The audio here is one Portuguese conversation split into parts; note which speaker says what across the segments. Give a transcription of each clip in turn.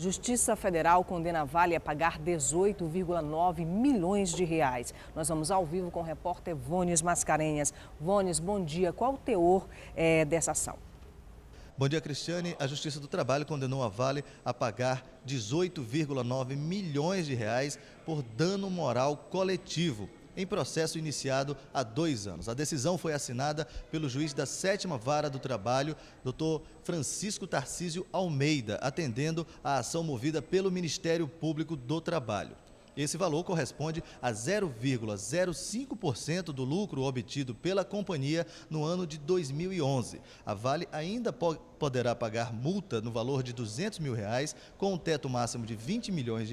Speaker 1: Justiça Federal condena a Vale a pagar 18,9 milhões de reais. Nós vamos ao vivo com o repórter Vônios Mascarenhas. Vônios, bom dia. Qual o teor dessa ação?
Speaker 2: Bom dia, Cristiane. A Justiça do Trabalho condenou a Vale a pagar 18,9 milhões de reais por dano moral coletivo, em processo iniciado há 2 anos. A decisão foi assinada pelo juiz da 7ª Vara do Trabalho, Dr. Francisco Tarcísio Almeida, atendendo à ação movida pelo Ministério Público do Trabalho. Esse valor corresponde a 0,05% do lucro obtido pela companhia no ano de 2011. A Vale ainda poderá pagar multa no valor de R$200 mil, com um teto máximo de R$20 milhões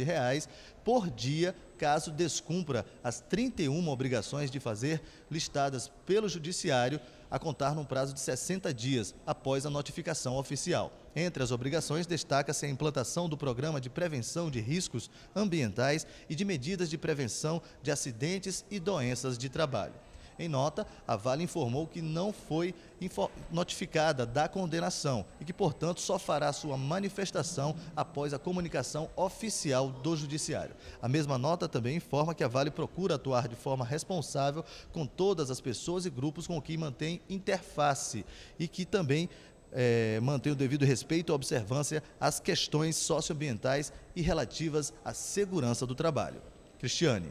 Speaker 2: por dia, caso descumpra as 31 obrigações de fazer listadas pelo Judiciário, a contar num prazo de 60 dias após a notificação oficial. Entre as obrigações, destaca-se a implantação do Programa de Prevenção de Riscos Ambientais e de medidas de prevenção de acidentes e doenças de trabalho. Em nota, a Vale informou que não foi notificada da condenação e que, portanto, só fará sua manifestação após a comunicação oficial do Judiciário. A mesma nota também informa que a Vale procura atuar de forma responsável com todas as pessoas e grupos com quem mantém interface e que também mantém o devido respeito e observância às questões socioambientais e relativas à segurança do trabalho. Cristiane.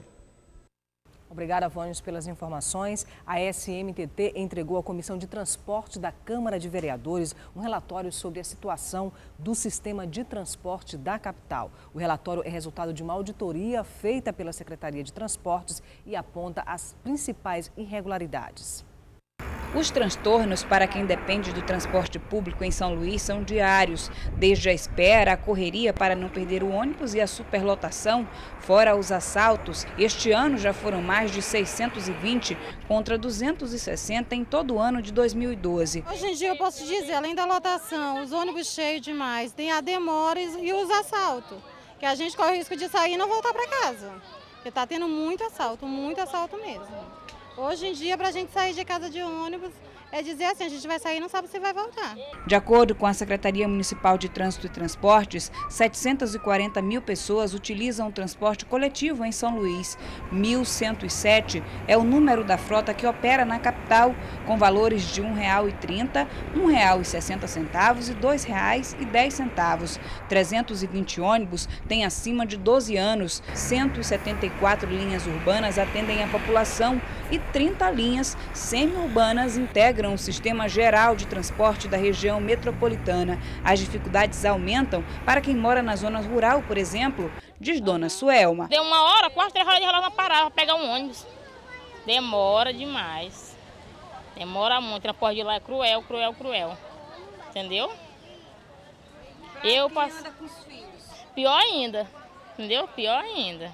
Speaker 1: Obrigada, Vônios, pelas informações. A SMTT entregou à Comissão de Transporte da Câmara de Vereadores um relatório sobre a situação do sistema de transporte da capital. O relatório é resultado de uma auditoria feita pela Secretaria de Transportes e aponta as principais irregularidades.
Speaker 3: Os transtornos para quem depende do transporte público em São Luís são diários, desde a espera, a correria para não perder o ônibus e a superlotação, fora os assaltos. Este ano já foram mais de 620 contra 260 em todo o ano de 2012.
Speaker 4: Hoje em dia eu posso dizer, além da lotação, os ônibus cheios demais, tem a demora e os assaltos, que a gente corre o risco de sair e não voltar para casa, porque está tendo muito assalto mesmo. Hoje em dia, para a gente sair de casa de ônibus, é dizer assim, a gente vai sair e não sabe se vai voltar.
Speaker 3: De acordo com a Secretaria Municipal de Trânsito e Transportes, 740 mil pessoas utilizam o transporte coletivo em São Luís. 1.107 é o número da frota que opera na capital, com valores de R$ 1,30, R$ 1,60 e R$ 2,10. 320 ônibus têm acima de 12 anos, 174 linhas urbanas atendem a população e 30 linhas semi-urbanas integram o sistema geral de transporte da região metropolitana. As dificuldades aumentam para quem mora na zona rural, por exemplo, diz dona Suelma.
Speaker 5: Deu 1 hora, quase 3 horas de relógio para parar, para pegar um ônibus. Demora demais. Demora muito. O transporte de lá é cruel. Entendeu? Eu passo. Pior ainda. Entendeu? Pior ainda.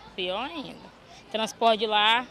Speaker 5: Transporte de lá,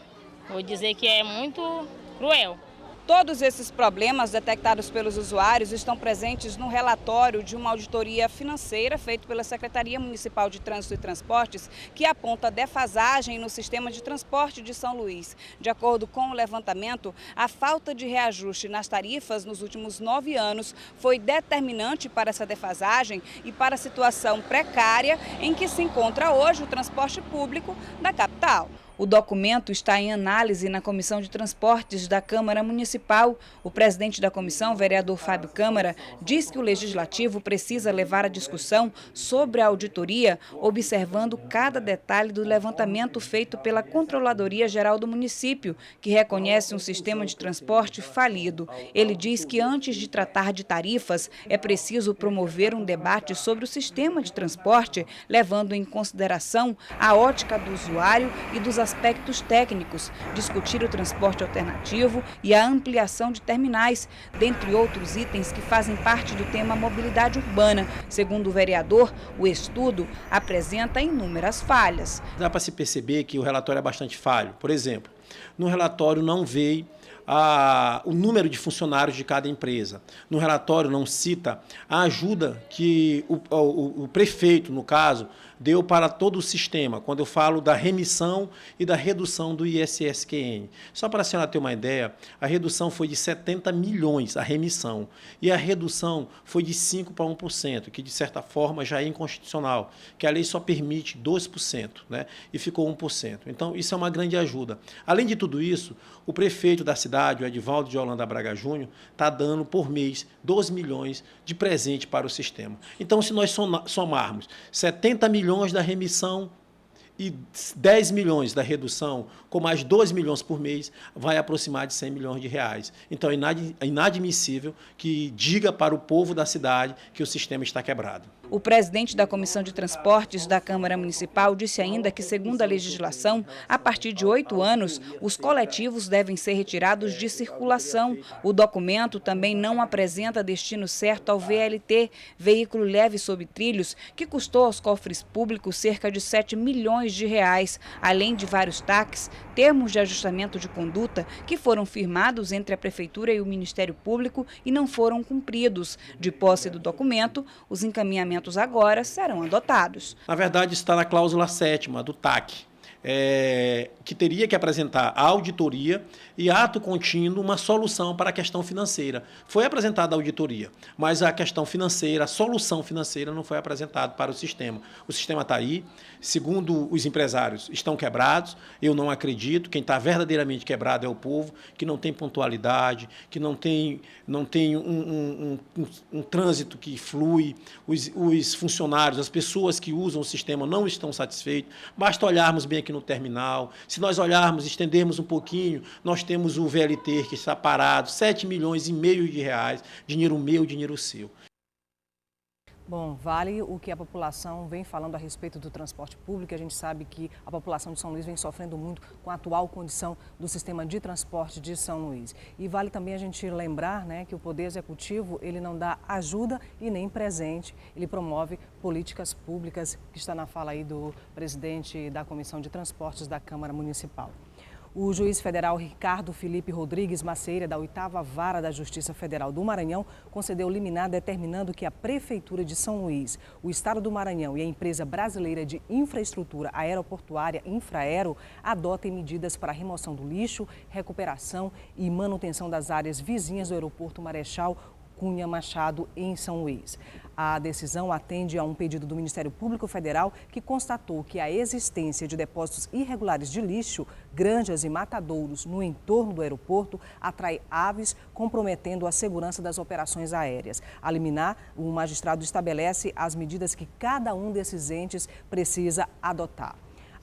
Speaker 5: vou dizer que é muito cruel.
Speaker 3: Todos esses problemas detectados pelos usuários estão presentes no relatório de uma auditoria financeira feito pela Secretaria Municipal de Trânsito e Transportes, que aponta defasagem no sistema de transporte de São Luís. De acordo com o levantamento, a falta de reajuste nas tarifas nos últimos 9 anos foi determinante para essa defasagem e para a situação precária em que se encontra hoje o transporte público da capital. O documento está em análise na Comissão de Transportes da Câmara Municipal. O presidente da comissão, vereador Fábio Câmara, diz que o Legislativo precisa levar a discussão sobre a auditoria, observando cada detalhe do levantamento feito pela Controladoria Geral do município, que reconhece um sistema de transporte falido. Ele diz que antes de tratar de tarifas, é preciso promover um debate sobre o sistema de transporte, levando em consideração a ótica do usuário e dos aspectos técnicos, discutir o transporte alternativo e a ampliação de terminais, dentre outros itens que fazem parte do tema mobilidade urbana. Segundo o vereador, o estudo apresenta inúmeras falhas.
Speaker 6: Dá para se perceber que o relatório é bastante falho. Por exemplo, no relatório não veio o número de funcionários de cada empresa. No relatório não cita a ajuda que o prefeito, no caso, deu para todo o sistema, quando eu falo da remissão e da redução do ISSQN. Só para a senhora ter uma ideia, a redução foi de 70 milhões, a remissão, e a redução foi de 5 para 1%, que de certa forma já é inconstitucional, que a lei só permite 2%, né, e ficou 1%. Então, isso é uma grande ajuda. Além de tudo isso, o prefeito da cidade, o Edivaldo de Holanda Braga Júnior, está dando por mês 12 milhões de presente para o sistema. Então, se nós somarmos 70 milhões da remissão e 10 milhões da redução, com mais 2 milhões por mês, vai aproximar de 100 milhões de reais. Então, é inadmissível que diga para o povo da cidade que o sistema está quebrado.
Speaker 3: O presidente da Comissão de Transportes da Câmara Municipal disse ainda que, segundo a legislação, a partir de 8 anos, os coletivos devem ser retirados de circulação. O documento também não apresenta destino certo ao VLT, veículo leve sob trilhos, que custou aos cofres públicos cerca de 7 milhões de reais, além de vários TACs, termos de ajustamento de conduta, que foram firmados entre a Prefeitura e o Ministério Público e não foram cumpridos. De posse do documento, os encaminhamentos agora serão adotados.
Speaker 6: Na verdade, está na cláusula 7ª do TAC, que teria que apresentar a auditoria e, ato contínuo, uma solução para a questão financeira. Foi apresentada a auditoria, mas a questão financeira, a solução financeira não foi apresentada para o sistema. O sistema está aí, segundo os empresários, estão quebrados, eu não acredito, quem está verdadeiramente quebrado é o povo, que não tem pontualidade, que não tem um trânsito que flui, os funcionários, as pessoas que usam o sistema não estão satisfeitos, basta olharmos bem aqui no terminal, se nós olharmos, estendermos um pouquinho, nós temos o VLT que está parado, 7,5 milhões de reais, dinheiro meu, dinheiro seu.
Speaker 1: Bom, vale o que a população vem falando a respeito do transporte público. A gente sabe que a população de São Luís vem sofrendo muito com a atual condição do sistema de transporte de São Luís. E vale também a gente lembrar, né, que o Poder Executivo ele não dá ajuda e nem presente. Ele promove políticas públicas, que está na fala aí do presidente da Comissão de Transportes da Câmara Municipal. O juiz federal Ricardo Felipe Rodrigues Maceira, da 8ª Vara da Justiça Federal do Maranhão, concedeu liminar determinando que a Prefeitura de São Luís, o Estado do Maranhão e a Empresa Brasileira de Infraestrutura Aeroportuária Infraero adotem medidas para a remoção do lixo, recuperação e manutenção das áreas vizinhas do aeroporto Marechal Cunha Machado, em São Luís. A decisão atende a um pedido do Ministério Público Federal que constatou que a existência de depósitos irregulares de lixo, granjas e matadouros no entorno do aeroporto atrai aves, comprometendo a segurança das operações aéreas. A liminar, o magistrado estabelece as medidas que cada um desses entes precisa adotar.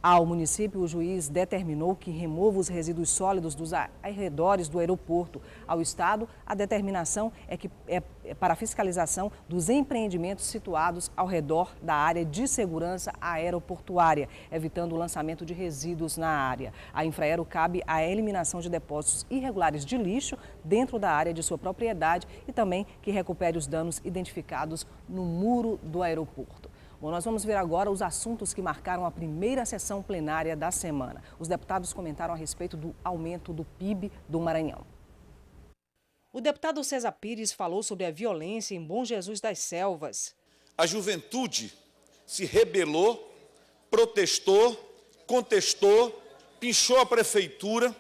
Speaker 1: Ao município, o juiz determinou que remova os resíduos sólidos dos arredores do aeroporto. Ao Estado, a determinação é para a fiscalização dos empreendimentos situados ao redor da área de segurança aeroportuária, evitando o lançamento de resíduos na área. A Infraero cabe a eliminação de depósitos irregulares de lixo dentro da área de sua propriedade e também que recupere os danos identificados no muro do aeroporto. Bom, nós vamos ver agora os assuntos que marcaram a primeira sessão plenária da semana. Os deputados comentaram a respeito do aumento do PIB do Maranhão. O deputado César Pires falou sobre a violência em Bom Jesus das Selvas.
Speaker 7: A juventude se rebelou, protestou, contestou, pinchou a prefeitura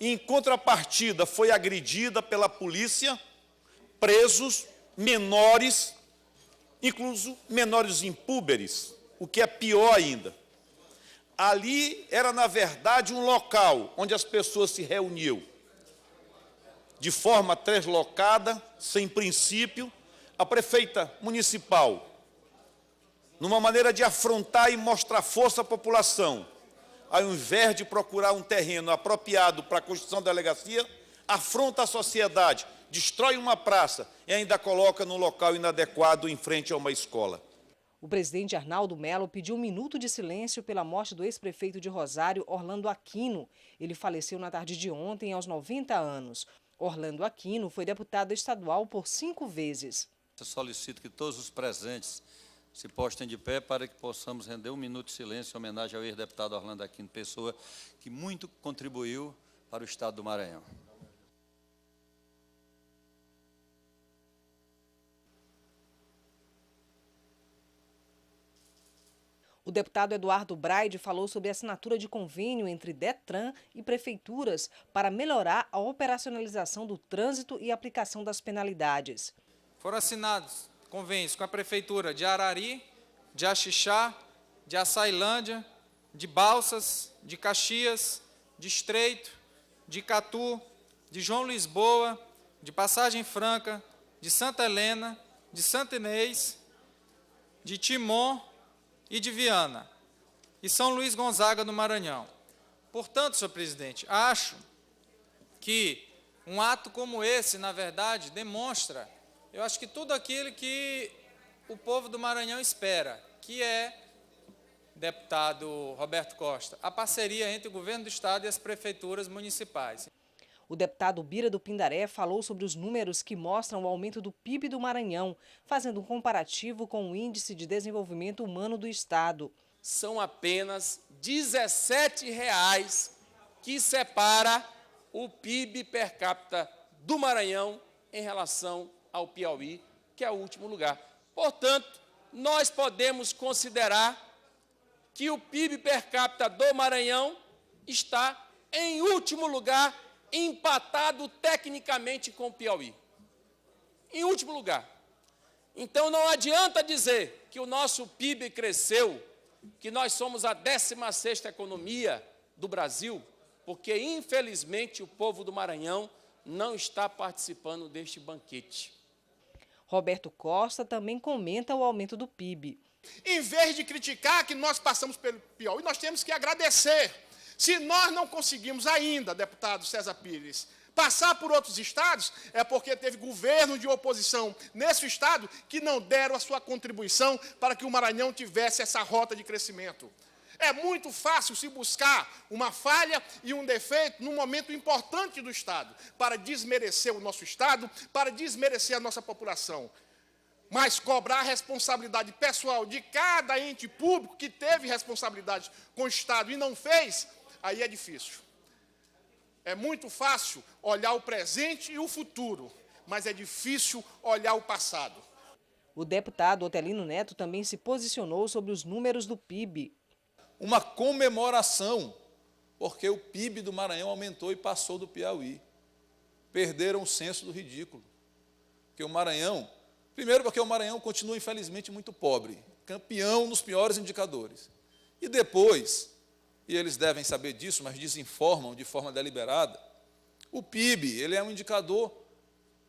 Speaker 7: e, em contrapartida, foi agredida pela polícia, presos, menores, incluso menores impúberes, o que é pior ainda. Ali era, na verdade, um local onde as pessoas se reuniam. De forma translocada, sem princípio, a prefeita municipal, numa maneira de afrontar e mostrar força à população, ao invés de procurar um terreno apropriado para a construção da delegacia, afronta a sociedade, destrói uma praça e ainda coloca num local inadequado em frente a uma escola.
Speaker 1: O presidente Arnaldo Melo pediu um minuto de silêncio pela morte do ex-prefeito de Rosário, Orlando Aquino. Ele faleceu na tarde de ontem, aos 90 anos. Orlando Aquino foi deputado estadual por 5 vezes.
Speaker 8: Eu solicito que todos os presentes se postem de pé para que possamos render um minuto de silêncio em homenagem ao ex-deputado Orlando Aquino, pessoa que muito contribuiu para o estado do Maranhão.
Speaker 1: O deputado Eduardo Braide falou sobre a assinatura de convênio entre Detran e prefeituras para melhorar a operacionalização do trânsito e aplicação das penalidades.
Speaker 9: Foram assinados convênios com a prefeitura de Arari, de Axixá, de Açailândia, de Balsas, de Caxias, de Estreito, de Icatu, de João Lisboa, de Passagem Franca, de Santa Helena, de Santa Inês, de Timon e de Viana, e São Luís Gonzaga, no Maranhão. Portanto, senhor presidente, acho que um ato como esse, na verdade, demonstra, eu acho que tudo aquilo que o povo do Maranhão espera, que é, deputado Roberto Costa, a parceria entre o governo do estado e as prefeituras municipais.
Speaker 1: O deputado Bira do Pindaré falou sobre os números que mostram o aumento do PIB do Maranhão, fazendo um comparativo com o Índice de Desenvolvimento Humano do estado.
Speaker 10: São apenas R$17 que separa o PIB per capita do Maranhão em relação ao Piauí, que é o último lugar. Portanto, nós podemos considerar que o PIB per capita do Maranhão está em último lugar, empatado tecnicamente com o Piauí. Em último lugar. Então, não adianta dizer que o nosso PIB cresceu, que nós somos a 16ª economia do Brasil, porque, infelizmente, o povo do Maranhão não está participando deste banquete.
Speaker 1: Roberto Costa também comenta o aumento do PIB.
Speaker 11: Em vez de criticar que nós passamos pelo Piauí, nós temos que agradecer. Se nós não conseguimos ainda, deputado César Pires, passar por outros estados, é porque teve governo de oposição nesse estado que não deram a sua contribuição para que o Maranhão tivesse essa rota de crescimento. É muito fácil se buscar uma falha e um defeito num momento importante do estado, para desmerecer o nosso estado, para desmerecer a nossa população. Mas cobrar a responsabilidade pessoal de cada ente público que teve responsabilidade com o estado e não fez, aí é difícil. É muito fácil olhar o presente e o futuro, mas é difícil olhar o passado.
Speaker 1: O deputado Otelino Neto também se posicionou sobre os números do PIB.
Speaker 12: Uma comemoração, porque o PIB do Maranhão aumentou e passou do Piauí. Perderam o senso do ridículo. Porque o Maranhão, primeiro porque o Maranhão continua, infelizmente, muito pobre, campeão nos piores indicadores. E depois, e eles devem saber disso, mas desinformam de forma deliberada, o PIB ele é um indicador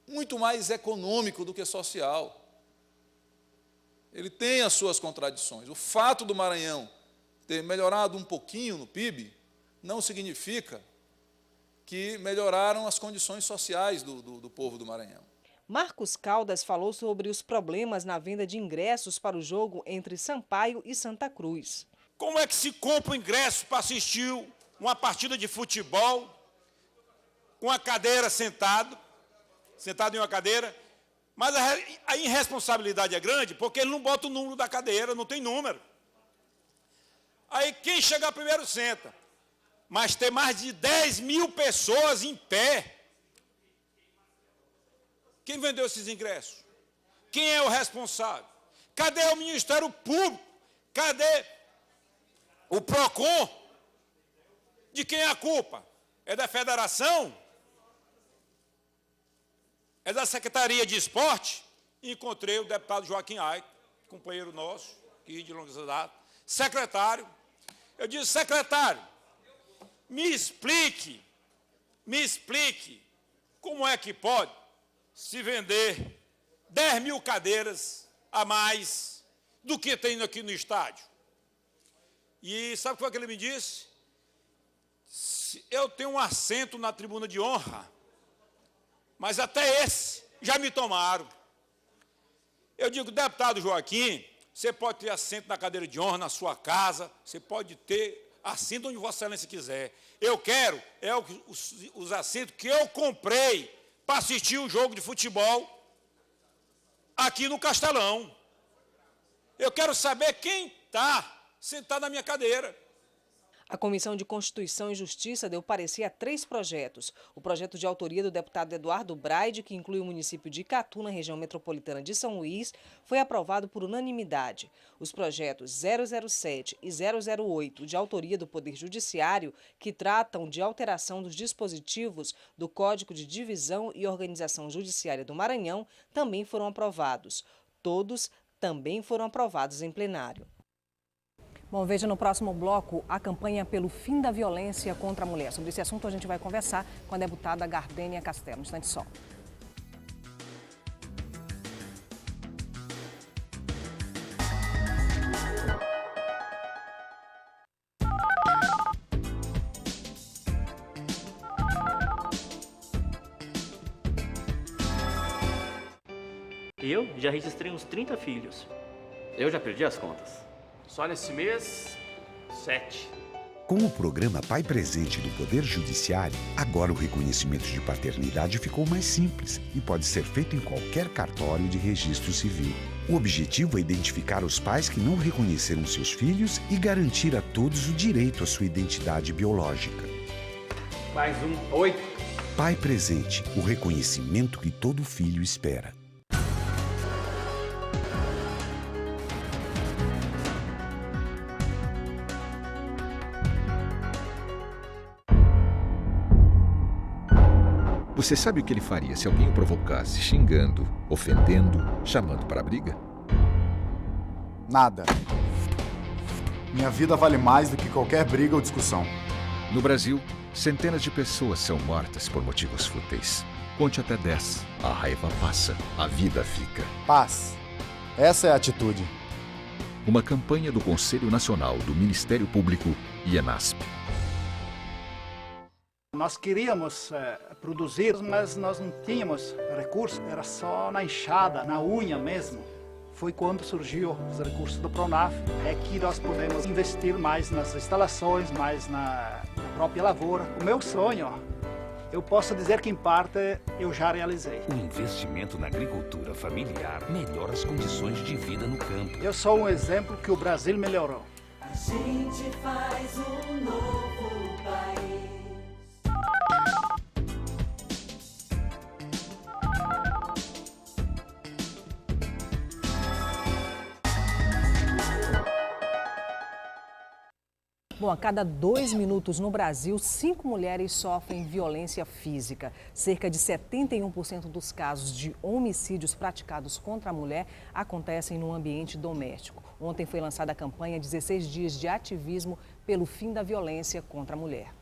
Speaker 12: muito mais econômico do que social. Ele tem as suas contradições. O fato do Maranhão ter melhorado um pouquinho no PIB não significa que melhoraram as condições sociais do povo do Maranhão.
Speaker 1: Marcos Caldas falou sobre os problemas na venda de ingressos para o jogo entre Sampaio e Santa Cruz.
Speaker 13: Como é que se compra o ingresso para assistir uma partida de futebol com a cadeira sentado em uma cadeira, mas a irresponsabilidade é grande porque ele não bota o número da cadeira, não tem número. Aí quem chegar primeiro senta, mas tem mais de 10 mil pessoas em pé. Quem vendeu esses ingressos? Quem é o responsável? Cadê o Ministério Público? Cadê o PROCON? De quem é a culpa? É da Federação? É da Secretaria de Esporte? Encontrei o deputado Joaquim Aico, companheiro nosso, aqui de longa data, secretário. Eu disse, secretário, me explique como é que pode se vender 10 mil cadeiras a mais do que tem aqui no estádio. E sabe o que foi que ele me disse? Eu tenho um assento na tribuna de honra, mas até esse já me tomaram. Eu digo, deputado Joaquim, você pode ter assento na cadeira de honra na sua casa, você pode ter assento onde Vossa Excelência quiser. Eu quero os assentos que eu comprei para assistir o jogo de futebol aqui no Castelão. Eu quero saber quem está sentado na minha cadeira.
Speaker 1: A Comissão de Constituição e Justiça deu parecer a 3 projetos. O projeto de autoria do deputado Eduardo Braide, que inclui o município de Icatu, na região metropolitana de São Luís, foi aprovado por unanimidade. Os projetos 007 e 008, de autoria do Poder Judiciário, que tratam de alteração dos dispositivos do Código de Divisão e Organização Judiciária do Maranhão, também foram aprovados. Todos também foram aprovados em plenário. Bom, veja no próximo bloco a campanha pelo fim da violência contra a mulher. Sobre esse assunto a gente vai conversar com a deputada Gardênia Castelo. Um instante só.
Speaker 14: Eu já registrei uns 30 filhos. Eu já perdi as contas. Só nesse mês, 7.
Speaker 15: Com o programa Pai Presente do Poder Judiciário, agora o reconhecimento de paternidade ficou mais simples e pode ser feito em qualquer cartório de registro civil. O objetivo é identificar os pais que não reconheceram seus filhos e garantir a todos o direito à sua identidade biológica.
Speaker 14: Mais 8.
Speaker 15: Pai Presente, o reconhecimento que todo filho espera.
Speaker 16: Você sabe o que ele faria se alguém o provocasse, xingando, ofendendo, chamando para a briga?
Speaker 17: Nada. Minha vida vale mais do que qualquer briga ou discussão.
Speaker 16: No Brasil, centenas de pessoas são mortas por motivos fúteis. Conte até 10. A raiva passa, a vida fica.
Speaker 17: Paz. Essa é a atitude.
Speaker 16: Uma campanha do Conselho Nacional do Ministério Público e ENASP.
Speaker 18: Nós queríamos produzir, mas nós não tínhamos recursos, era só na enxada, na unha mesmo. Foi quando surgiu os recursos do Pronaf, é que nós podemos investir mais nas instalações, mais na própria lavoura. O meu sonho, eu posso dizer que em parte eu já realizei.
Speaker 19: O investimento na agricultura familiar melhora as condições de vida no campo.
Speaker 18: Eu sou um exemplo que o Brasil melhorou.
Speaker 20: A gente faz um novo país.
Speaker 1: Bom, a cada 2 minutos no Brasil, 5 mulheres sofrem violência física. Cerca de 71% dos casos de homicídios praticados contra a mulher acontecem no ambiente doméstico. Ontem foi lançada a campanha 16 dias de ativismo pelo fim da violência contra a mulher.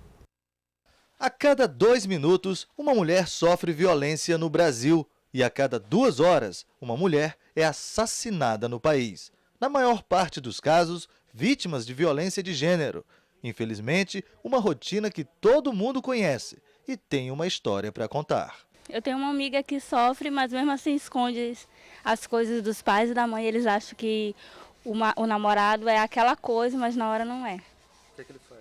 Speaker 2: A cada 2 minutos, uma mulher sofre violência no Brasil. E a cada 2 horas, uma mulher é assassinada no país. Na maior parte dos casos, vítimas de violência de gênero. Infelizmente, uma rotina que todo mundo conhece e tem uma história para contar.
Speaker 21: Eu tenho uma amiga que sofre, mas mesmo assim esconde as coisas dos pais e da mãe. Eles acham que o namorado é aquela coisa, mas na hora não é.
Speaker 2: O que ele faz?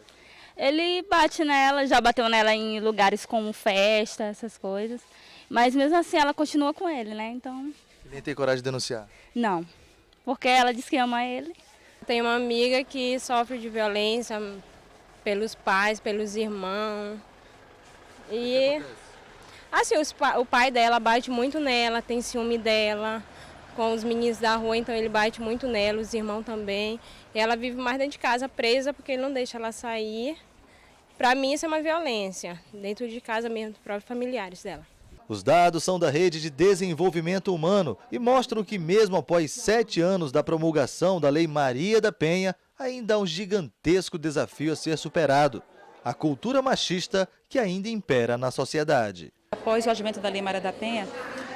Speaker 21: Ele bate nela, já bateu nela em lugares como festa, essas coisas. Mas mesmo assim ela continua com ele, né? Então...
Speaker 2: E nem tem coragem de denunciar?
Speaker 21: Não, porque ela diz que ama ele.
Speaker 22: Tenho uma amiga que sofre de violência pelos pais, pelos irmãos. E assim, o pai dela bate muito nela, tem ciúme dela, com os meninos da rua, então ele bate muito nela, os irmãos também. E ela vive mais dentro de casa, presa, porque ele não deixa ela sair. Para mim isso é uma violência, dentro de casa mesmo, dos próprios familiares dela.
Speaker 2: Os dados são da Rede de Desenvolvimento Humano e mostram que mesmo após 7 anos da promulgação da Lei Maria da Penha, ainda há um gigantesco desafio a ser superado: a cultura machista que ainda impera na sociedade.
Speaker 23: Após o advento da Lei Maria da Penha,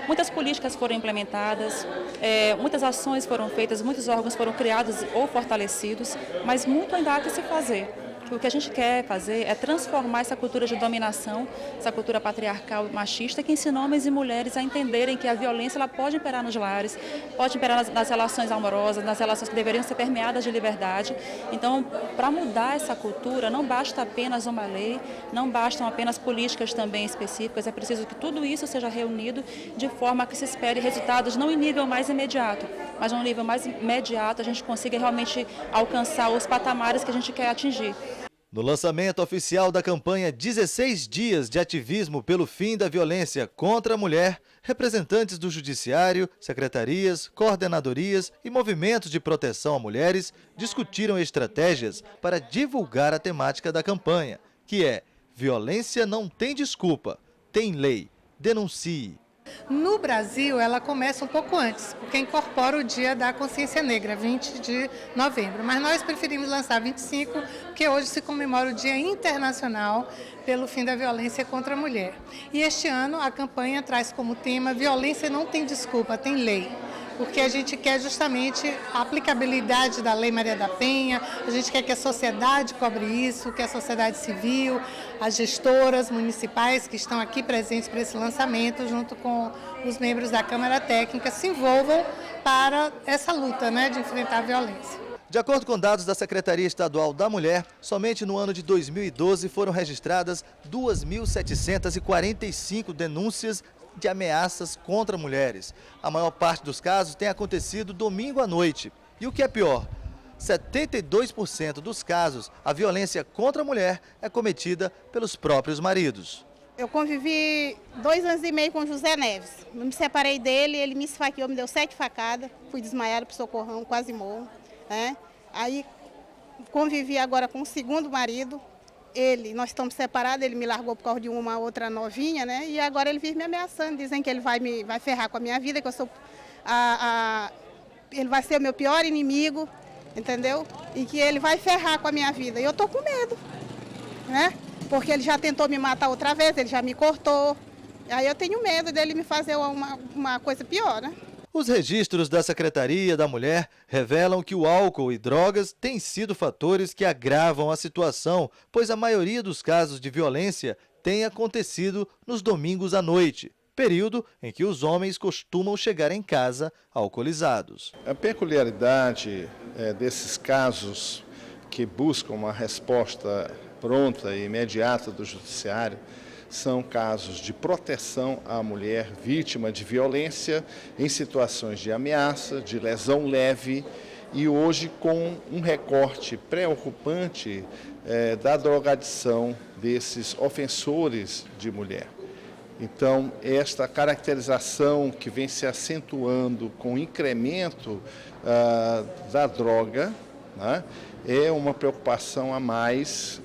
Speaker 23: muitas políticas foram implementadas, muitas ações foram feitas, muitos órgãos foram criados ou fortalecidos, mas muito ainda há que se fazer. O que a gente quer fazer é transformar essa cultura de dominação, essa cultura patriarcal e machista, que ensina homens e mulheres a entenderem que a violência ela pode imperar nos lares, pode imperar nas relações amorosas, nas relações que deveriam ser permeadas de liberdade. Então, para mudar essa cultura, não basta apenas uma lei, não bastam apenas políticas também específicas, é preciso que tudo isso seja reunido de forma que se espere resultados não em nível mais imediato, mas num nível mais imediato a gente consiga realmente alcançar os patamares que a gente quer atingir.
Speaker 2: No lançamento oficial da campanha 16 dias de ativismo pelo fim da violência contra a mulher, representantes do Judiciário, secretarias, coordenadorias e movimentos de proteção a mulheres discutiram estratégias para divulgar a temática da campanha, que é violência não tem desculpa, tem lei, denuncie.
Speaker 3: No Brasil, ela começa um pouco antes, porque incorpora o Dia da Consciência Negra, 20 de novembro. Mas nós preferimos lançar 25, porque hoje se comemora o Dia Internacional pelo fim da violência contra a mulher. E este ano a campanha traz como tema violência não tem desculpa, tem lei. Porque a gente quer justamente a aplicabilidade da Lei Maria da Penha, a gente quer que a sociedade cobre isso, que a sociedade civil, as gestoras municipais que estão aqui presentes para esse lançamento, junto com os membros da Câmara Técnica, se envolvam para essa luta, né, de enfrentar a violência.
Speaker 2: De acordo com dados da Secretaria Estadual da Mulher, somente no ano de 2012 foram registradas 2.745 denúncias de ameaças contra mulheres. A maior parte dos casos tem acontecido domingo à noite. E o que é pior, 72% dos casos, a violência contra a mulher é cometida pelos próprios maridos.
Speaker 4: Eu convivi 2 anos e meio com o José Neves. Eu me separei dele, ele me esfaqueou, me deu 7 facadas, fui desmaiada para o socorrão, quase morro. Né? Aí convivi agora com o segundo marido. Nós estamos separados, ele me largou por causa de uma outra novinha, né? E agora ele vive me ameaçando, dizem que ele vai ferrar com a minha vida, que eu sou ele vai ser o meu pior inimigo, entendeu? E que ele vai ferrar com a minha vida. E eu tô com medo, né? Porque ele já tentou me matar outra vez, ele já me cortou. Aí eu tenho medo dele me fazer uma coisa pior, né?
Speaker 2: Os registros da Secretaria da Mulher revelam que o álcool e drogas têm sido fatores que agravam a situação, pois a maioria dos casos de violência tem acontecido nos domingos à noite, período em que os homens costumam chegar em casa alcoolizados.
Speaker 5: A peculiaridade desses casos que buscam uma resposta pronta e imediata do Judiciário são casos de proteção à mulher vítima de violência em situações de ameaça, de lesão leve e hoje com um recorte preocupante da drogadição desses ofensores de mulher. Então, esta caracterização que vem se acentuando com o incremento da droga, né, é uma preocupação a mais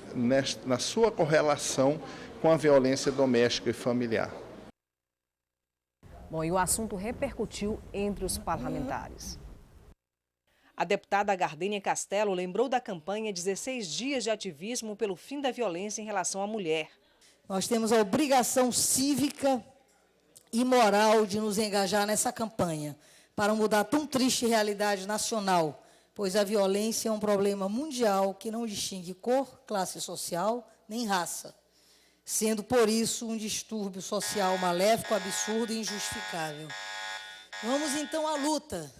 Speaker 5: na sua correlação com a violência doméstica e familiar.
Speaker 1: Bom, e o assunto repercutiu entre os parlamentares.
Speaker 24: A deputada Gardênia Castelo lembrou da campanha 16 dias de ativismo pelo fim da violência em relação à mulher.
Speaker 25: Nós temos a obrigação cívica e moral de nos engajar nessa campanha para mudar tão triste realidade nacional, pois a violência é um problema mundial que não distingue cor, classe social nem raça, sendo, por isso, um distúrbio social maléfico, absurdo e injustificável. Vamos, então, à luta.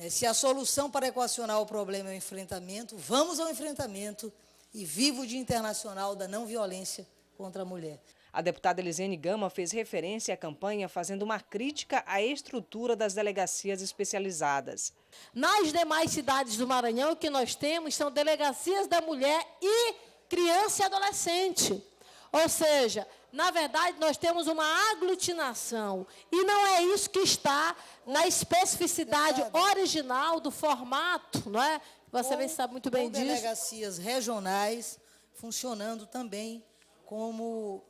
Speaker 25: Se a solução para equacionar o problema é o enfrentamento, vamos ao enfrentamento e viva o Dia Internacional da Não Violência contra a Mulher.
Speaker 24: A deputada Elisiane Gama fez referência à campanha fazendo uma crítica à estrutura das delegacias especializadas.
Speaker 26: Nas demais cidades do Maranhão, o que nós temos são delegacias da mulher e criança e adolescente. Ou seja, na verdade, nós temos uma aglutinação. E não é isso que está na especificidade original do formato, não é? Você bem sabe muito bem disso.
Speaker 25: Delegacias regionais funcionando também como,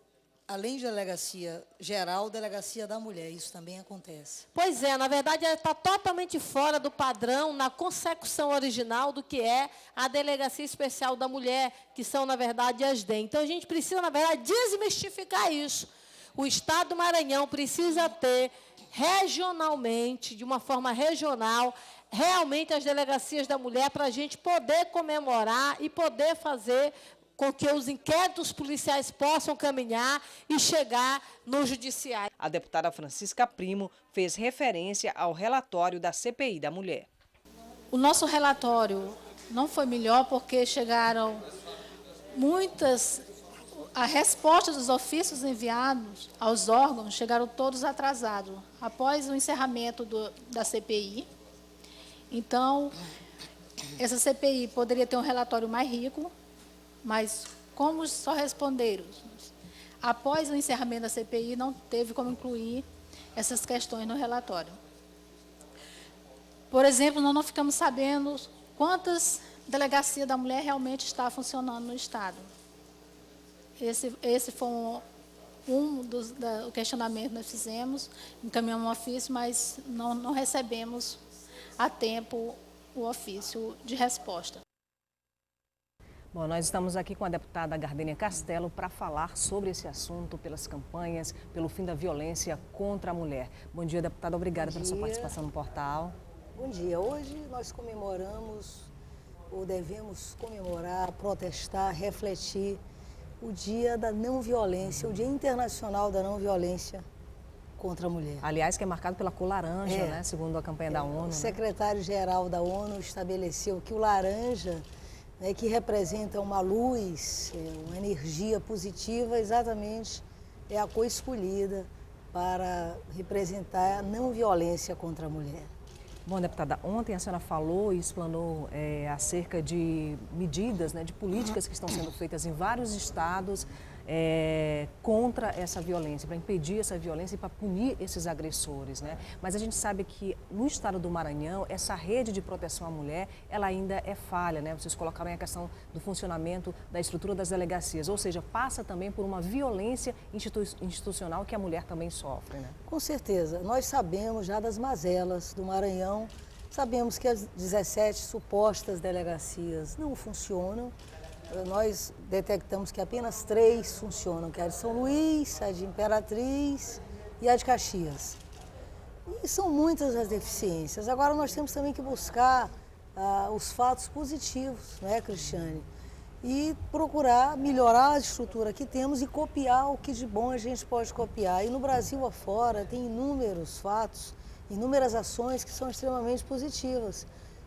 Speaker 25: além de delegacia geral, delegacia da mulher. Isso também acontece.
Speaker 26: Pois é, na verdade, ela está totalmente fora do padrão, na consecução original do que é a Delegacia Especial da Mulher, que são, na verdade, as DEM. Então, a gente precisa, na verdade, desmistificar isso. O Estado do Maranhão precisa ter, regionalmente, de uma forma regional, realmente as delegacias da mulher para a gente poder comemorar e poder fazer com que os inquéritos policiais possam caminhar e chegar no judiciário.
Speaker 24: A deputada Francisca Primo fez referência ao relatório da CPI da Mulher.
Speaker 27: O nosso relatório não foi melhor porque chegaram a resposta dos ofícios enviados aos órgãos chegaram todos atrasados, após o encerramento da CPI. Então, essa CPI poderia ter um relatório mais rico, Mas como só responderam? Após o encerramento da CPI, não teve como incluir essas questões no relatório. Por exemplo, nós não ficamos sabendo quantas delegacias da mulher realmente está funcionando no Estado. Esse foi um dos questionamentos que nós fizemos, encaminhamos um ofício, mas não recebemos a tempo o ofício de resposta.
Speaker 1: Bom, nós estamos aqui com a deputada Gardênia Castelo para falar sobre esse assunto, pelas campanhas, pelo fim da violência contra a mulher. Bom dia, deputada. Obrigada pela sua participação no portal.
Speaker 6: Bom dia. Hoje nós comemoramos, ou devemos comemorar, protestar, refletir o Dia da Não Violência, o Dia Internacional da Não Violência contra a Mulher.
Speaker 1: Aliás, que é marcado pela cor laranja, né? Segundo a campanha da ONU.
Speaker 6: O secretário-geral da ONU estabeleceu que o laranja, né, que representa uma luz, uma energia positiva, exatamente é a cor escolhida para representar a não violência contra a mulher.
Speaker 1: Bom, deputada, ontem a senhora falou e explanou acerca de medidas, né, de políticas que estão sendo feitas em vários estados contra essa violência, para impedir essa violência e para punir esses agressores, né? Mas a gente sabe que no estado do Maranhão, essa rede de proteção à mulher, ela ainda é falha, né? Vocês colocaram a questão do funcionamento da estrutura das delegacias, ou seja, passa também por uma violência institucional que a mulher também sofre, né?
Speaker 6: Com certeza. Nós sabemos já das mazelas do Maranhão, sabemos que as 17 supostas delegacias não funcionam. Nós detectamos que apenas 3 funcionam, que é a de São Luís, a de Imperatriz e a de Caxias. E são muitas as deficiências. Agora nós temos também que buscar os fatos positivos, né, Cristiane? E procurar melhorar a estrutura que temos e copiar o que de bom a gente pode copiar. E no Brasil afora tem inúmeros fatos, inúmeras ações que são extremamente positivas,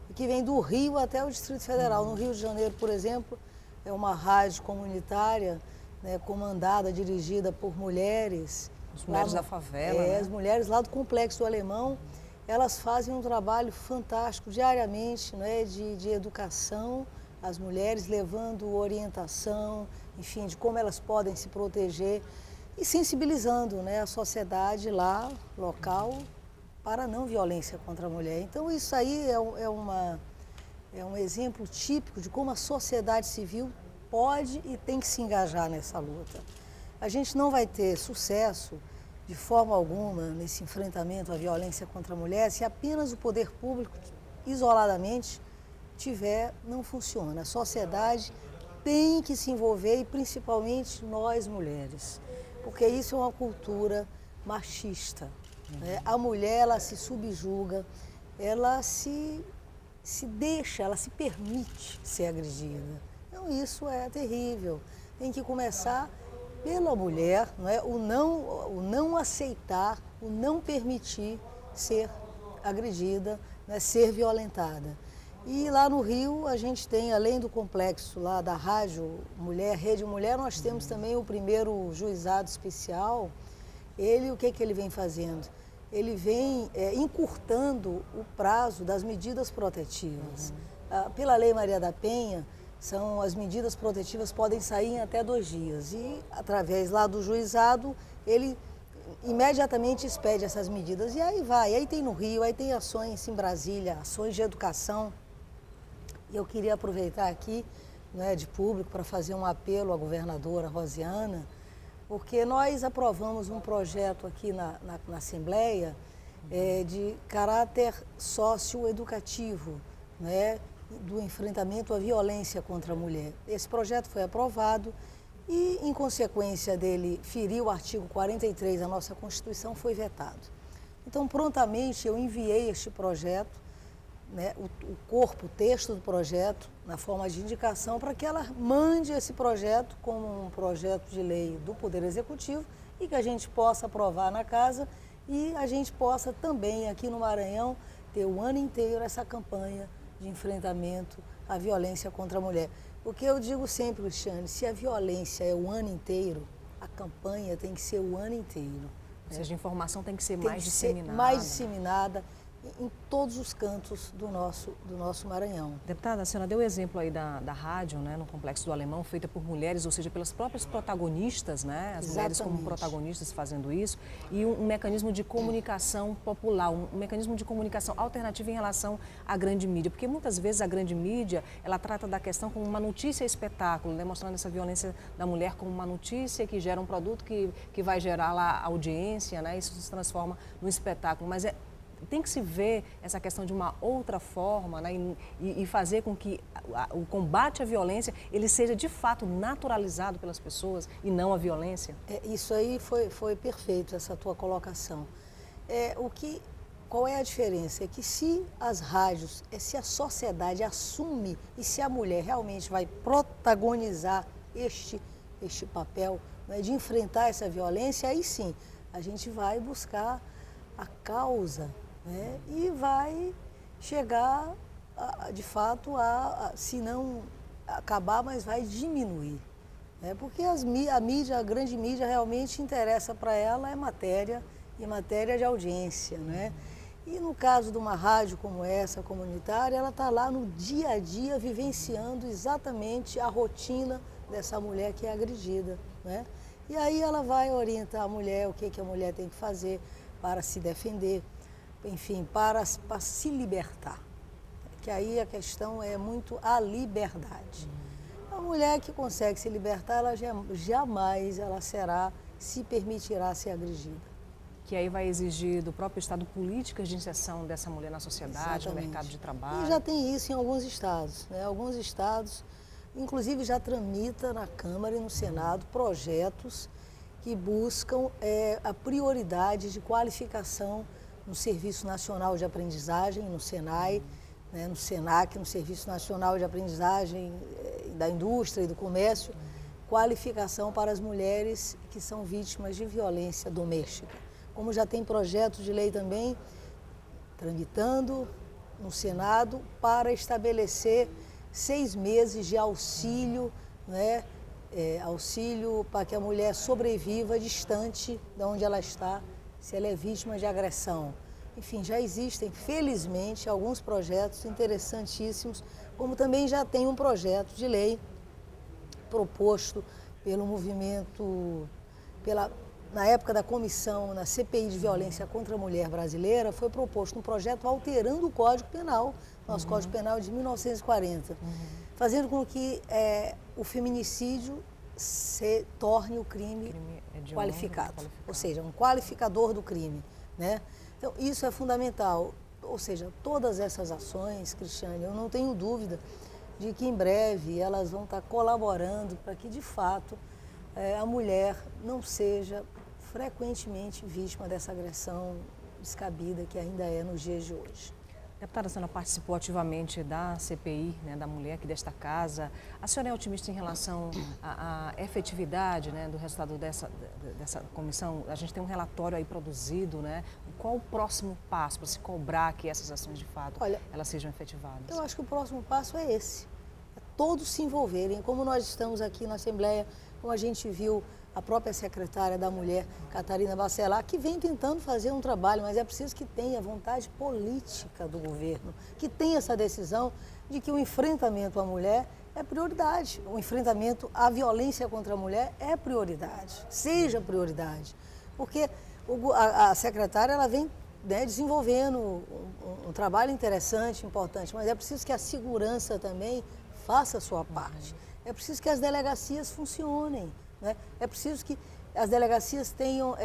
Speaker 6: e que vêm do Rio até o Distrito Federal. No Rio de Janeiro, por exemplo, é uma rádio comunitária, né, comandada, dirigida por mulheres.
Speaker 1: As mulheres da favela, né?
Speaker 6: As mulheres lá do Complexo do Alemão, elas fazem um trabalho fantástico diariamente, né, de educação, as mulheres levando orientação, enfim, de como elas podem se proteger e sensibilizando, né, a sociedade lá, local, para a não violência contra a mulher. Então isso aí é um exemplo típico de como a sociedade civil pode e tem que se engajar nessa luta. A gente não vai ter sucesso de forma alguma nesse enfrentamento à violência contra a mulher se apenas o poder público, isoladamente, não funciona. A sociedade tem que se envolver e principalmente nós mulheres, porque isso é uma cultura machista, né? A mulher, ela se subjuga, ela se deixa, ela se permite ser agredida. Então isso é terrível. Tem que começar pela mulher, não é? O não aceitar, o não permitir ser agredida, né? Ser violentada. E lá no Rio a gente tem, além do complexo lá da Rádio Mulher, Rede Mulher, nós temos também o primeiro juizado especial. O que ele vem fazendo? Ele vem encurtando o prazo das medidas protetivas. Pela Lei Maria da Penha, as medidas protetivas podem sair em até 2 dias. E, através lá do juizado, ele imediatamente expede essas medidas. E aí vai, aí tem no Rio, aí tem ações em Brasília, ações de educação. E eu queria aproveitar aqui, né, de público, para fazer um apelo à governadora Rosiana, porque nós aprovamos um projeto aqui na Assembleia de caráter socioeducativo, né, do enfrentamento à violência contra a mulher. Esse projeto foi aprovado e, em consequência dele ferir o artigo 43 da nossa Constituição, foi vetado. Então, prontamente, eu enviei este projeto, né, o texto do projeto, na forma de indicação, para que ela mande esse projeto como um projeto de lei do Poder Executivo e que a gente possa aprovar na casa e a gente possa também, aqui no Maranhão, ter o ano inteiro essa campanha de enfrentamento à violência contra a mulher. Porque eu digo sempre, Cristiane, se a violência é o ano inteiro, a campanha tem que ser o ano inteiro.
Speaker 1: Ou seja, a informação tem que ser mais disseminada.
Speaker 6: Mais disseminada, em todos os cantos do nosso Maranhão.
Speaker 24: Deputada, a senhora deu o exemplo aí da rádio, né, no Complexo do Alemão, feita por mulheres, ou seja, pelas próprias protagonistas, né, as mulheres como protagonistas fazendo isso, e um mecanismo de comunicação popular, um mecanismo de comunicação alternativa em relação à grande mídia, porque muitas vezes a grande mídia, ela trata da questão como uma notícia espetáculo, né, mostrando essa violência da mulher como uma notícia que gera um produto que vai gerar lá audiência, né, isso se transforma num espetáculo, mas tem que se ver essa questão de uma outra forma, né, e fazer com que o combate à violência ele seja de fato naturalizado pelas pessoas e não a violência.
Speaker 6: Isso aí foi perfeito, essa tua colocação. Qual é a diferença? É que se as rádios, se a sociedade assume e se a mulher realmente vai protagonizar este papel, né, de enfrentar essa violência, aí sim a gente vai buscar a causa, né, e vai chegar, de fato, se não acabar, mas vai diminuir. Né, porque a grande mídia realmente interessa para ela é matéria e matéria de audiência. Né? E no caso de uma rádio como essa, comunitária, ela está lá no dia a dia vivenciando exatamente a rotina dessa mulher que é agredida. Né? E aí ela vai orientar a mulher o que a mulher tem que fazer para se defender, enfim, para se libertar. Que aí a questão é muito a liberdade. A mulher que consegue se libertar, ela jamais se permitirá ser agredida.
Speaker 24: Que aí vai exigir do próprio Estado políticas de inserção dessa mulher na sociedade, no mercado de trabalho.
Speaker 6: E já tem isso em alguns estados. Né? Alguns estados, inclusive, já tramita na Câmara e no Senado projetos que buscam a prioridade de qualificação no Serviço Nacional de Aprendizagem, no SENAI, né, no SENAC, no Serviço Nacional de Aprendizagem da Indústria e do Comércio, qualificação para as mulheres que são vítimas de violência doméstica. Como já tem projeto de lei também tramitando no Senado para estabelecer 6 meses de auxílio, né, auxílio para que a mulher sobreviva distante de onde ela está, se ela é vítima de agressão. Enfim, já existem, felizmente, alguns projetos interessantíssimos, como também já tem um projeto de lei proposto pelo movimento, na época da comissão, na CPI de violência contra a mulher brasileira, foi proposto um projeto alterando o Código Penal, nosso Código Penal de 1940, fazendo com que o feminicídio se torne o crime qualificado, ou seja, um qualificador do crime, né? Então, isso é fundamental, ou seja, todas essas ações, Cristiane, eu não tenho dúvida de que em breve elas vão estar colaborando para que, de fato, a mulher não seja frequentemente vítima dessa agressão descabida que ainda é nos dias de hoje.
Speaker 24: Deputada, a senhora participou ativamente da CPI, né, da mulher aqui desta casa. A senhora é otimista em relação à efetividade, né, do resultado dessa comissão? A gente tem um relatório aí produzido, né? Qual o próximo passo para se cobrar que essas ações, de fato, elas sejam efetivadas?
Speaker 6: Eu acho que o próximo passo é esse. É todos se envolverem. Como nós estamos aqui na Assembleia, como a gente viu a própria secretária da Mulher, Catarina Bacelar, que vem tentando fazer um trabalho, mas é preciso que tenha vontade política do governo, que tenha essa decisão de que o enfrentamento à mulher é prioridade. O enfrentamento à violência contra a mulher é prioridade, seja prioridade. Porque a secretária ela vem, né, desenvolvendo um trabalho interessante, importante, mas é preciso que a segurança também faça a sua parte. É preciso que as delegacias funcionem. Né? É preciso que as delegacias tenham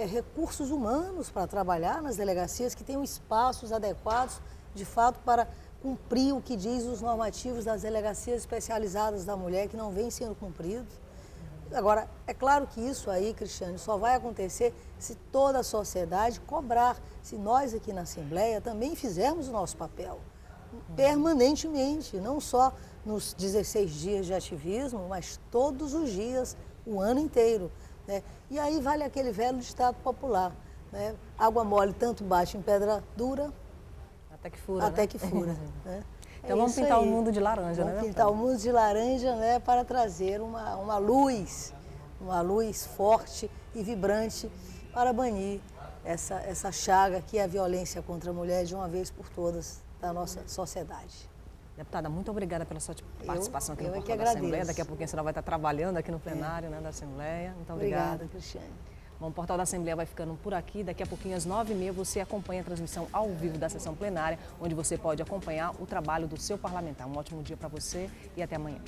Speaker 6: recursos humanos para trabalhar nas delegacias, que tenham espaços adequados, de fato, para cumprir o que diz os normativos das delegacias especializadas da mulher, que não vêm sendo cumpridos. Agora, é claro que isso aí, Cristiane, só vai acontecer se toda a sociedade cobrar, se nós aqui na Assembleia também fizermos o nosso papel, permanentemente, não só nos 16 dias de ativismo, mas todos os dias, o ano inteiro. Né? E aí vale aquele velho ditado popular, né? Água mole tanto bate em pedra dura,
Speaker 24: até que fura.
Speaker 6: Até que fura. Né?
Speaker 24: Então vamos pintar o mundo de laranja, né?
Speaker 6: Vamos pintar o mundo de laranja, né, para trazer uma luz forte e vibrante para banir essa chaga que é a violência contra a mulher de uma vez por todas da nossa sociedade.
Speaker 1: Deputada, muito obrigada pela sua participação aqui no
Speaker 6: Portal
Speaker 1: da Assembleia. Daqui a pouquinho a senhora vai estar trabalhando aqui no plenário da Assembleia. Muito obrigada.
Speaker 6: Obrigada, Cristiane.
Speaker 1: Bom, o Portal da Assembleia vai ficando por aqui. Daqui a pouquinho, às 9h30, você acompanha a transmissão ao vivo da sessão plenária, onde você pode acompanhar o trabalho do seu parlamentar. Um ótimo dia para você e até amanhã.